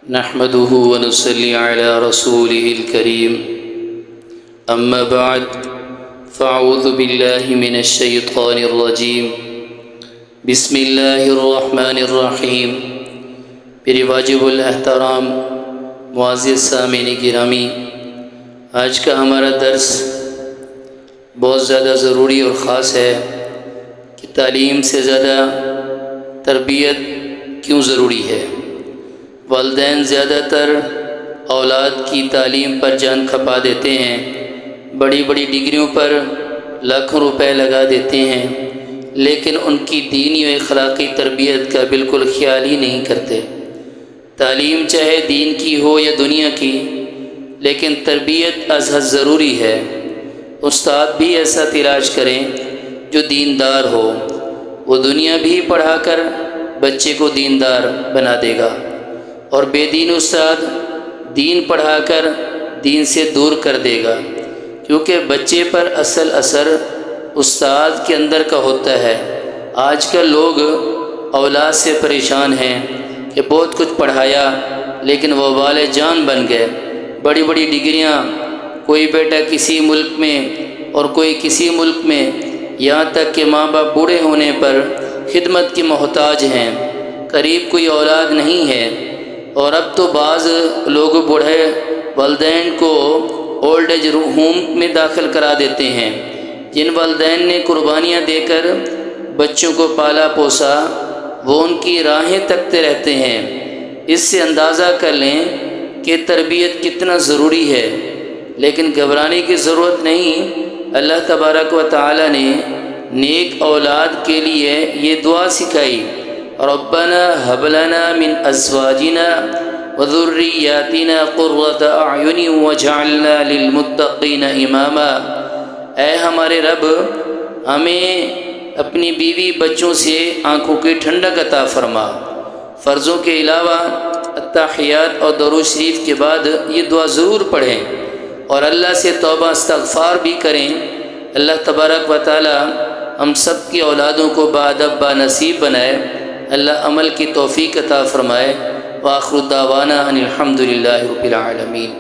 نحمده ونصلي على رسوله الكريم أما بعد فأعوذ بالله من الشيطان الرجيم بسم الله الرحمن الرحیم۔ میرے واجب الاحترام معزز سامعین گرامی، آج کا ہمارا درس بہت زیادہ ضروری اور خاص ہے کہ تعلیم سے زیادہ تربیت کیوں ضروری ہے۔ والدین زیادہ تر اولاد کی تعلیم پر جان کھپا دیتے ہیں، بڑی بڑی ڈگریوں پر لاکھوں روپے لگا دیتے ہیں، لیکن ان کی دینی و اخلاقی تربیت کا بالکل خیال ہی نہیں کرتے۔ تعلیم چاہے دین کی ہو یا دنیا کی، لیکن تربیت از حد ضروری ہے۔ استاد بھی ایسا تلاش کریں جو دیندار ہو، وہ دنیا بھی پڑھا کر بچے کو دیندار بنا دے گا، اور بے دین استاد دین پڑھا کر دین سے دور کر دے گا، کیونکہ بچے پر اصل اثر استاد کے اندر کا ہوتا ہے۔ آج کل لوگ اولاد سے پریشان ہیں کہ بہت کچھ پڑھایا لیکن وہ وبال جان بن گئے، بڑی بڑی ڈگریاں، کوئی بیٹا کسی ملک میں اور کوئی کسی ملک میں، یہاں تک کہ ماں باپ بوڑھے ہونے پر خدمت کے محتاج ہیں، قریب کوئی اولاد نہیں ہے۔ اور اب تو بعض لوگ بوڑھے والدین کو اولڈ ایج ہوم میں داخل کرا دیتے ہیں۔ جن والدین نے قربانیاں دے کر بچوں کو پالا پوسا، وہ ان کی راہیں تکتے رہتے ہیں۔ اس سے اندازہ کر لیں کہ تربیت کتنا ضروری ہے، لیکن گھبرانے کی ضرورت نہیں۔ اللہ تبارک و تعالی نے نیک اولاد کے لیے یہ دعا سکھائی، ربنا هب لنا من ازواجنا وذریاتنا قرۃ اعین واجعلنا للمتقین اماما۔ اے ہمارے رب، ہمیں اپنی بیوی بچوں سے آنکھوں کی ٹھنڈک عطا فرما۔ فرضوں کے علاوہ التحیات اور درود شریف کے بعد یہ دعا ضرور پڑھیں، اور اللہ سے توبہ استغفار بھی کریں۔ اللہ تبارک و تعالی ہم سب کی اولادوں کو باادب بانصیب بنائے، اللہ عمل کی توفیق عطا فرمائے۔ وآخر دعوانا ان الحمد للہ رب العالمین۔